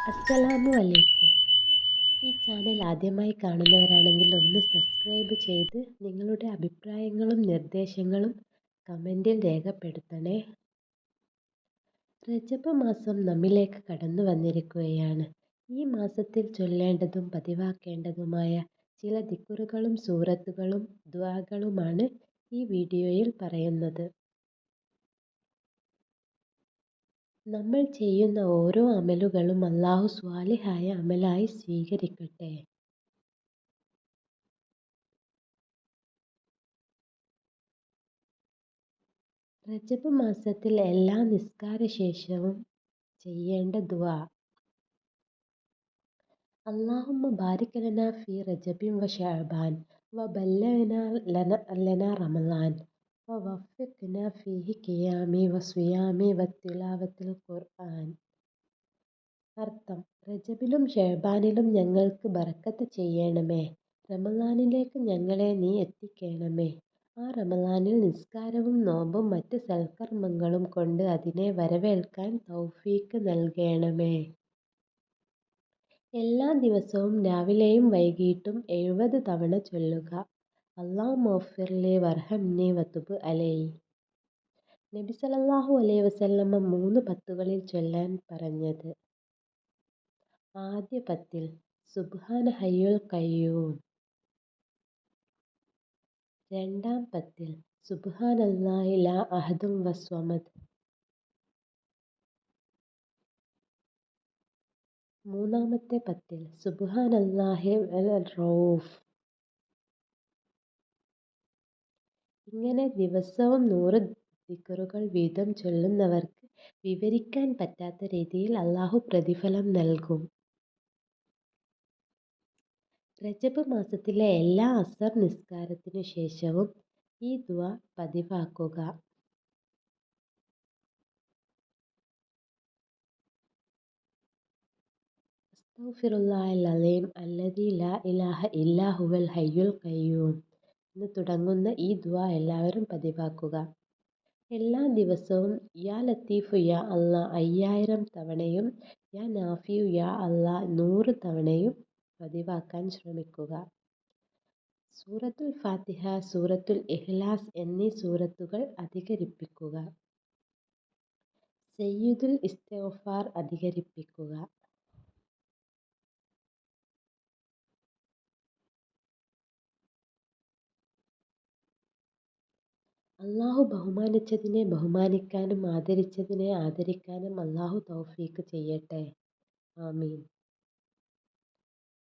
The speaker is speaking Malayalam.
അസ്സലാമു അലൈക്കും. ഈ ചാനൽ ആദ്യമായി കാണുന്നവരാണെങ്കിൽ ഒന്ന് സബ്സ്ക്രൈബ് ചെയ്ത് നിങ്ങളുടെ അഭിപ്രായങ്ങളും നിർദ്ദേശങ്ങളും കമൻറ്റിൽ രേഖപ്പെടുത്തണേ. റജബ് മാസം നമ്മിലേക്ക് കടന്നു വന്നിരിക്കുകയാണ്. ഈ മാസത്തിൽ ചൊല്ലേണ്ടതും പതിവാക്കേണ്ടതുമായ ചില ദിക്റുകളും സൂറത്തുകളും ദുആകളുമാണ് ഈ വീഡിയോയിൽ പറയുന്നത്. നമ്മൾ ചെയ്യുന്ന ഓരോ അമലുകളും അല്ലാഹു സ്വാലിഹായ അമലായി സ്വീകരിക്കട്ടെ. റജബ് മാസത്തിൽ എല്ലാ നിസ്കാരശേഷവും ചെയ്യേണ്ട ദുആ. അല്ലാഹുമ്മ ബാരിക് ലനാ ഫീ റജബിൻ വ ശഅബാൻ വ ബല്ലിഗ്നാ ലനാ റമളാൻ വ വഫിഖ്നാ ഫീഹി ഖിയാമി വ സിയാമി വ തിലാവത്തിൽ ഖുർആൻ. അർത്ഥം: റജബിലും ശഅബാനിലും ഞങ്ങൾക്ക് ബറക്കത്ത് ചെയ്യണമേ. റമളാനിലേക്ക് ഞങ്ങളെ നീ എത്തിക്കണമേ. ആ റമളാനിൽ നിസ്കാരവും നോമ്പും മറ്റ് സൽക്കർമ്മങ്ങളും കൊണ്ട് അതിനെ വരവേൽക്കാൻ തൗഫീക്ക് നൽകണമേ. എല്ലാ ദിവസവും രാവിലെയും വൈകിട്ടും 70 തവണ ചൊല്ലുക. അല്ലാഹുമ്മഗ്ഫിർലി വർഹംനി വതുബ് അലൈ. നബി സല്ലല്ലാഹു അലൈഹി വസല്ലമ 3 പത്തുകളിൽ ചൊല്ലാൻ പറഞ്ഞത്. ആദ്യ പത്തിൽ സുബ്ഹാന ഹയ്യുൽ ഖയ്യൂം. രണ്ടാം പത്തിൽ സുബ്ഹാനല്ലാഹി ലാ അഹദും വസ്വമദ്. മൂന്നാമത്തെ പത്തിൽ സുബ്ഹാനല്ലാഹി വൽ റഊഫ്. ഇങ്ങനെ ദിവസവും 100 ദിക്റുകൾ വീതം ചൊല്ലുന്നവർക്ക് വിവരിക്കാൻ പറ്റാത്ത രീതിയിൽ അല്ലാഹു പ്രതിഫലം നൽകും. റജബ് മാസത്തിലെ എല്ലാ അസർ നിസ്കാരത്തിനു ശേഷവും ഈ ദുആ പതിവാക്കുക. അസ്തഗ്ഫിറുല്ലാഹൽ അലീം അല്ലദീ ലാ ഇലാഹ ഇല്ലാ ഹുവൽ ഹയ്യുൽ ഖയ്യൂം എന്ന് തുടങ്ങുന്ന ഈ ദുആ എല്ലാവരും പതിവാക്കുക. എല്ലാ ദിവസവും യാ ലത്തീഫു യാ അല്ലാ 5000 തവണയും യാ നാഫിഉ യാ അല്ലാ 100 തവണയും പതിവാക്കാൻ ശ്രമിക്കുക. സൂറത്തുൽ ഫാത്തിഹ, സൂറത്തുൽ ഇഖ്ലാസ് എന്നീ സൂറത്തുകൾ അധികരിപ്പിക്കുക. സയ്യിദുൽ ഇസ്തിഗ്ഫാർ അധികരിപ്പിക്കുക. അല്ലാഹു ബഹുമാനിച്ചതിനെ ബഹുമാനിക്കാനും ആദരിച്ചതിനെ ആദരിക്കാനും അല്ലാഹു തൗഫീക്ക് ചെയ്യട്ടെ. ആമീൻ.